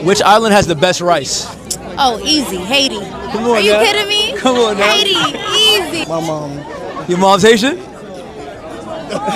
Which island has the best rice? Oh, easy. Haiti. Come on, Are you now. kidding me? Come on, now. Haiti. Easy. My mom. Your mom's Haitian?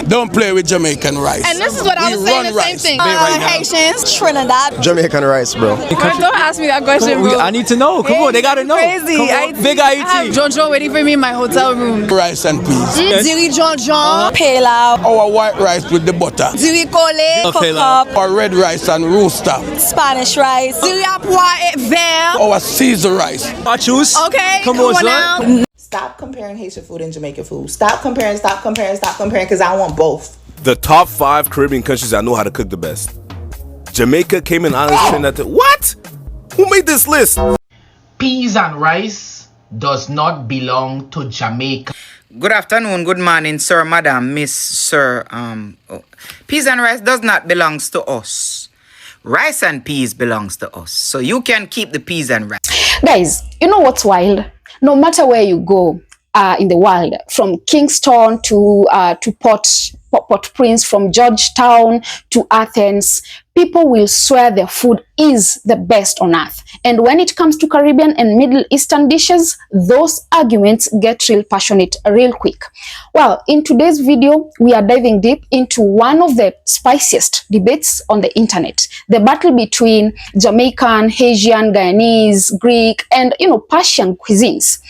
Don't play with Jamaican rice. And this is what I was saying, the same thing. Haitians, Trinidad. Jamaican rice, bro. Don't ask me that question, bro. I need to know. Come on, they gotta know. Crazy. Come on. Big I have IT. Jojo waiting for me in my hotel room. Rice and peas. Diri John John. Pela. Our white rice with the butter. Diri Kole. Okay, Cook Our red rice and rooster. Spanish rice. Diri Apwa Vert. Our Caesar rice. I choose. Okay, Come on, son. now. Stop comparing Haitian food and Jamaican food. Stop comparing, because I want both. The top 5 Caribbean countries that know how to cook the best. Jamaica, Cayman Islands, Trinidad. What? Who made this list? Peas and rice does not belong to Jamaica. Good afternoon, good morning, sir, madam, miss, sir. Peas and rice does not belongs to us. Rice and peas belongs to us. So you can keep the peas and rice. Guys, you know what's wild? No matter where you go in the world, from Kingston to Port-au-Prince, from Georgetown to Athens, people will swear their food is the best on earth. And when it comes to Caribbean and Middle Eastern dishes, those arguments get real passionate real quick. Well, in today's video, we are diving deep into one of the spiciest debates on the internet, the battle between Jamaican, Haitian, Guyanese, Greek, and Persian cuisines.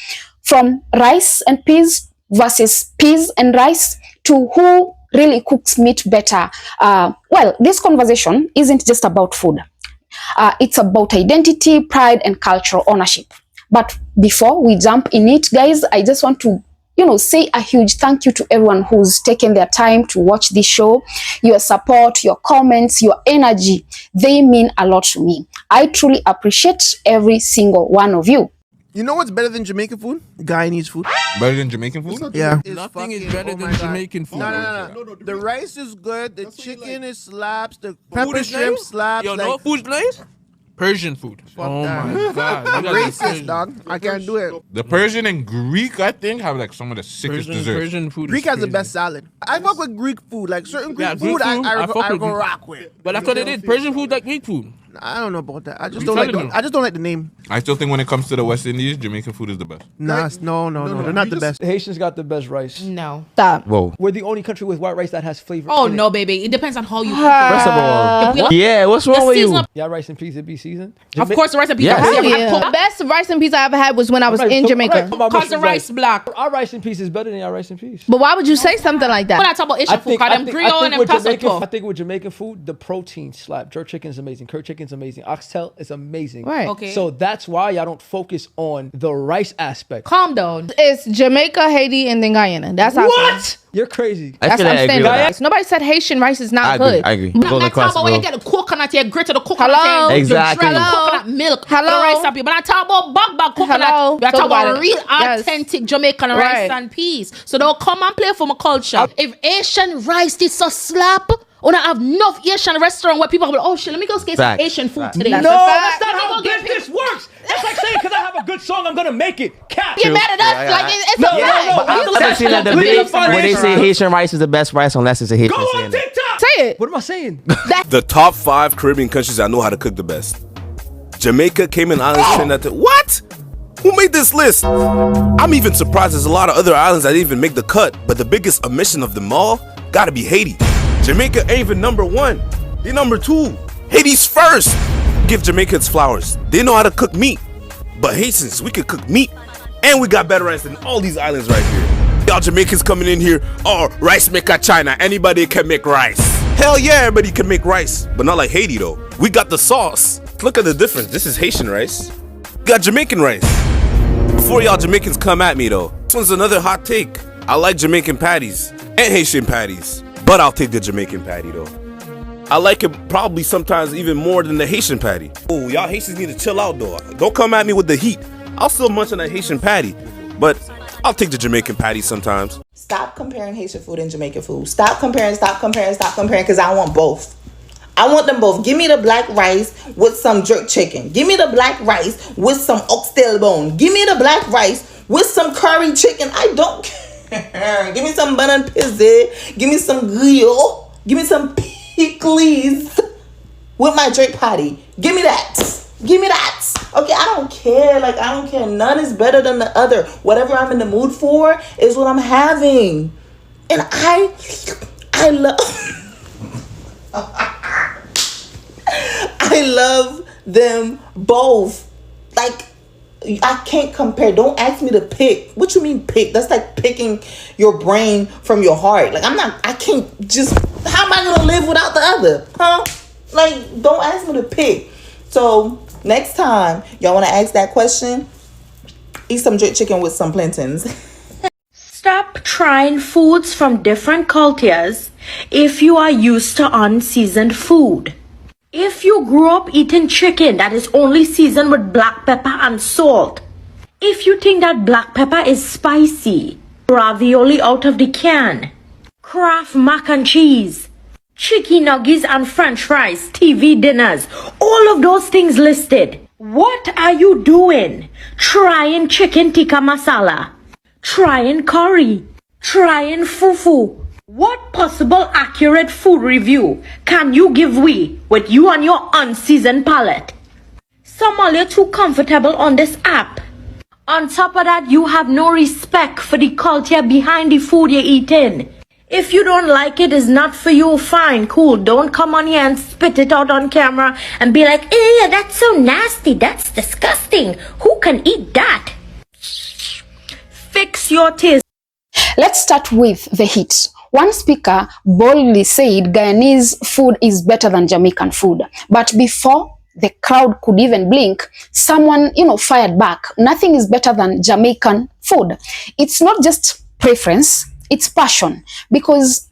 From rice and peas versus peas and rice to who really cooks meat better. Well, this conversation isn't just about food. It's about identity, pride, and cultural ownership. But before we jump in it, guys, I just want to say a huge thank you to everyone who's taken their time to watch this show. Your support, your comments, your energy, they mean a lot to me. I truly appreciate every single one of you. You know what's better than Jamaican food? Guyanese food. Better than Jamaican food? Yeah. Nothing is better than Jamaican food. No. The rice is good. The chicken is slaps. The pepper shrimp slaps. Yo, no food place? Persian food. Oh my God. I'm racist, dog. I can't do it. The Persian and Greek, I think, have like some of the sickest desserts. Persian food. Greek has the best salad. I fuck with Greek food. Like certain Greek food, I go rock with. But that's what it is. Persian food like Greek food. I don't know about that. I just don't like the name. I still think when it comes to the West Indies, Jamaican food is the best. No, they're not the best. The Haitians got the best rice. No. Stop. Whoa. We're the only country with white rice that has flavor. Oh, no, baby. It depends on how you cook it. First of all, yeah, what's wrong with you? Yeah, rice and peas, it be seasoned. Of course, the rice and peas. Yeah. The best rice and peas I ever had was when I was in Jamaica. Because the rice black. Our rice and peas is better than our rice and peas. But why would you say something like that? When I talk about Asian food, them Creole and I think with Jamaican food, the protein slap. Jerk chicken is amazing. Curd chicken is amazing. Oxtail is amazing. Right. Okay. So that's why y'all don't focus on the rice aspect. Calm down. It's Jamaica, Haiti, and then Guyana. That's how. What? You're crazy. That's what I'm saying. Nobody said Haitian rice is not good. I agree. But I'm talking about when you get the coconut, you grit to the coconut. Hello. Exactly. Coconut milk. Hello. The rice and peas. But I talk about bug coconut. Hello. We're talking about real Yes. authentic Jamaican rice and peas. So don't come and play for my culture. If Asian rice is so slap, or I have enough Asian restaurant where people are like, oh shit, let me go get some Asian food today. No, that's not how business works. That's like saying because I have a good song, I'm gonna make it. Cat. Get mad at us? Like it's a fact. I've never seen that debate where they say Haitian rice is the best rice unless it's a Haitian. Go on TikTok. Say it. What am I saying? The top 5 Caribbean countries that know how to cook the best. Jamaica, Cayman Islands, Trinidad. What? Who made this list? I'm even surprised there's a lot of other islands that didn't even make the cut, but the biggest omission of them all gotta be Haiti. Jamaica ain't even number 1. They number 2. Haiti's first. Give Jamaicans flowers. They know how to cook meat. But Haitians, we can cook meat. And we got better rice than all these islands right here. Y'all Jamaicans coming in here, oh, rice maker China. Anybody can make rice. Hell yeah, everybody can make rice. But not like Haiti though. We got the sauce. Look at the difference. This is Haitian rice. We got Jamaican rice. Before y'all Jamaicans come at me though, this one's another hot take. I like Jamaican patties and Haitian patties. But I'll take the Jamaican patty though. I like it probably sometimes even more than the Haitian patty. Oh, y'all Haitians need to chill out though. Don't come at me with the heat. I'll still munch on a Haitian patty, but I'll take the Jamaican patty sometimes. Stop comparing Haitian food and Jamaican food. Stop comparing, because I want both. I want them both. Give me the black rice with some jerk chicken. Give me the black rice with some oxtail bone. Give me the black rice with some curry chicken. I don't care. Give me some bun and pizza. Give me some griot. Give me some pickles. with my jerk patty. Give me that. Give me that. Okay, I don't care. Like, I don't care. None is better than the other. Whatever I'm in the mood for is what I'm having. And I love I love them both. Like, I can't compare. Don't ask me to pick. What you mean pick? That's like picking your brain from your heart. Like, I can't just, how am I gonna live without the other? Huh? Like, don't ask me to pick. So next time y'all wanna ask that question, eat some jerk chicken with some plantains. Stop trying foods from different cultures if you are used to unseasoned food. If you grew up eating chicken that is only seasoned with black pepper and salt, if you think that black pepper is spicy, ravioli out of the can, Kraft mac and cheese, chicken nuggets and french fries, TV dinners, all of those things listed. What are you doing? Trying chicken tikka masala, trying curry, trying fufu. What possible accurate food review can you give we with you and your unseasoned palate? Somehow you're too comfortable on this app. On top of that, you have no respect for the culture behind the food you're eating. If you don't like it, it's not for you, fine, cool. Don't come on here and spit it out on camera and be like, ew, that's so nasty, that's disgusting. Who can eat that? Fix your taste. Let's start with the heat. One speaker boldly said Guyanese food is better than Jamaican food. But before the crowd could even blink, someone, fired back. Nothing is better than Jamaican food. It's not just preference, it's passion. Because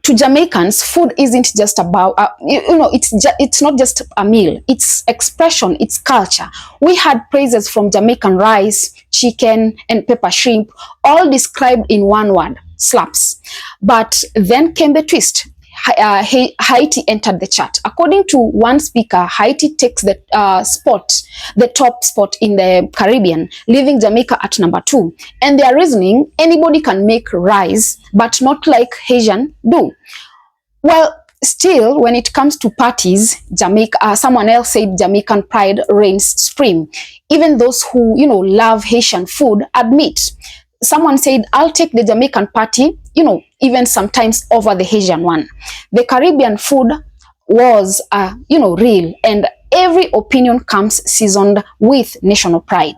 to Jamaicans, food isn't just about, it's not just a meal. It's expression, it's culture. We had praises from Jamaican rice, chicken, and pepper shrimp, all described in one word: slaps. But then came the twist. Haiti entered the chart. According to one speaker, Haiti takes the top spot in the Caribbean, leaving Jamaica at number 2. And their reasoning: anybody can make rice, but not like Haitian do. Well, still, when it comes to parties, someone else said Jamaican pride reigns supreme. Even those who, love Haitian food admit. Someone said, I'll take the Jamaican party, even sometimes over the Haitian one. The Caribbean food was, real, and every opinion comes seasoned with national pride.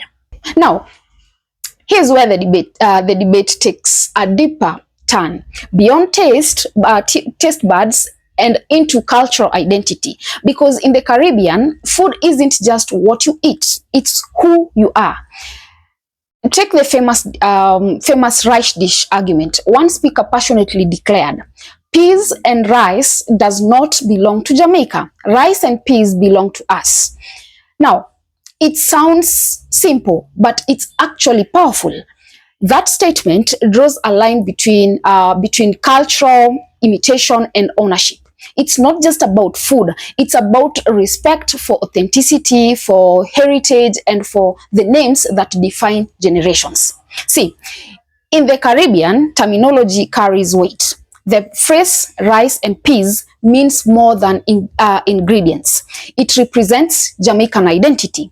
Now, here's where the debate takes a deeper turn beyond taste buds and into cultural identity. Because in the Caribbean, food isn't just what you eat; it's who you are. Take the famous rice dish argument. One speaker passionately declared, peas and rice does not belong to Jamaica. Rice and peas belong to us. Now, it sounds simple, but it's actually powerful. That statement draws a line between cultural imitation and ownership. It's not just about food. It's about respect for authenticity, for heritage, and for the names that define generations. See, in the Caribbean, terminology carries weight. The phrase rice and peas means more than ingredients. It represents Jamaican identity.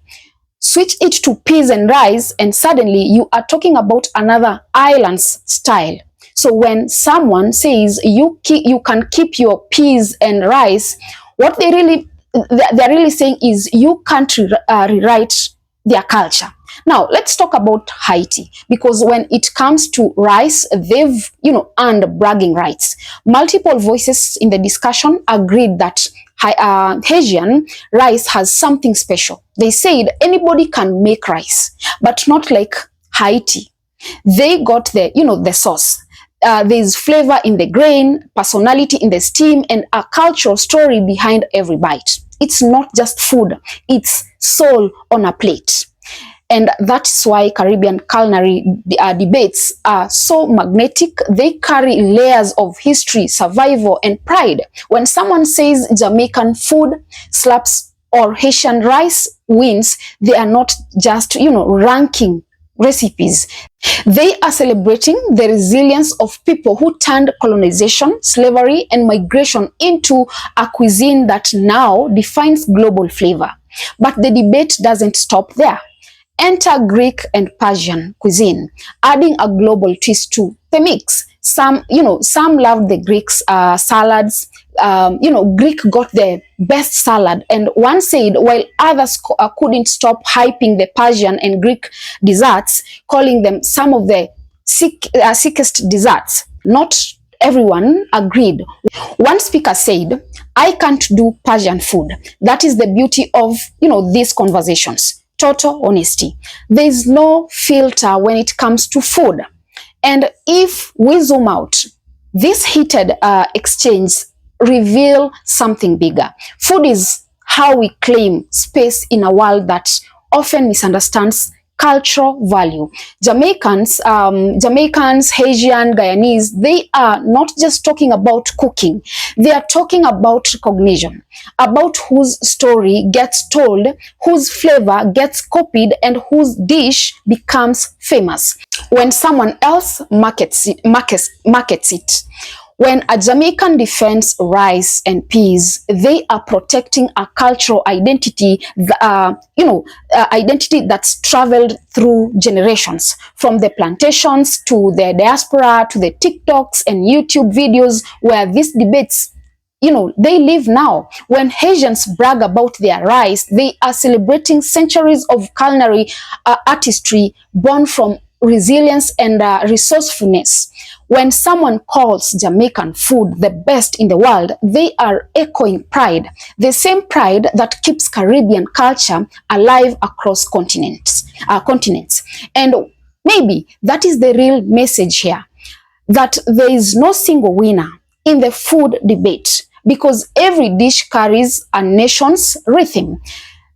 Switch it to peas and rice, and suddenly you are talking about another island's style. So when someone says you can keep your peas and rice, what they're really saying is you can't rewrite their culture. Now let's talk about Haiti, because when it comes to rice, they've earned bragging rights. Multiple voices in the discussion agreed that Haitian rice has something special. They said anybody can make rice, but not like Haiti. They got the sauce. There's flavor in the grain, personality in the steam, and a cultural story behind every bite. It's not just food, it's soul on a plate. And that's why Caribbean culinary debates are so magnetic. They carry layers of history, survival, and pride. When someone says Jamaican food slaps or Haitian rice wins, they are not just, ranking recipes. They are celebrating the resilience of people who turned colonization, slavery, and migration into a cuisine that now defines global flavor. But the debate doesn't stop there. Enter Greek and Persian cuisine, adding a global twist to the mix. Some loved the Greek's salads. Greek got the best salad, and one said, while others couldn't stop hyping the Persian and Greek desserts, calling them some of the sickest desserts. Not everyone agreed. One speaker said, I can't do Persian food. That is the beauty of, these conversations. Total honesty. There is no filter when it comes to food. And if we zoom out, this heated exchange reveal something bigger. Food is how we claim space in a world that often misunderstands cultural value. Jamaicans, Haitian, Guyanese, they are not just talking about cooking. They are talking about recognition, about whose story gets told, whose flavor gets copied, and whose dish becomes famous when someone else markets it. When a Jamaican defends rice and peas, they are protecting a cultural identity, identity that's traveled through generations, from the plantations to the diaspora to the TikToks and YouTube videos where these debates, they live now. When Haitians brag about their rice, they are celebrating centuries of culinary artistry born from resilience and resourcefulness. When someone calls Jamaican food the best in the world, they are echoing pride, the same pride that keeps Caribbean culture alive across continents. And maybe that is the real message here, that there is no single winner in the food debate, because every dish carries a nation's rhythm.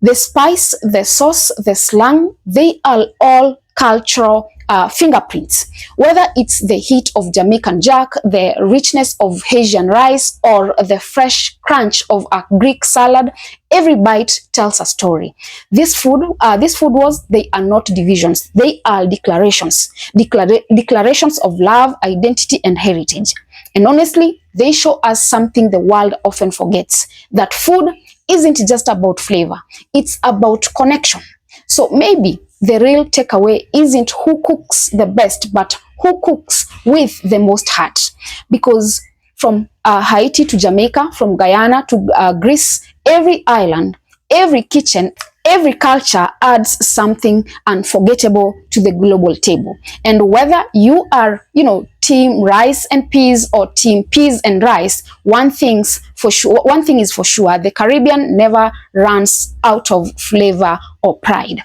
The spice, the sauce, the slang, they are all cultural fingerprints. Whether it's the heat of Jamaican jack, the richness of Haitian rice, or the fresh crunch of a Greek salad, every bite tells a story. These food wars, they are not divisions. They are declarations. Declarations of love, identity, and heritage. And honestly, they show us something the world often forgets, that food isn't just about flavor. It's about connection. So maybe the real takeaway isn't who cooks the best, but who cooks with the most heart. Because from Haiti to Jamaica, from Guyana to Greece, every island, every kitchen, every culture adds something unforgettable to the global table. And whether you are, team rice and peas or team peas and rice, one thing is for sure, the Caribbean never runs out of flavor or pride.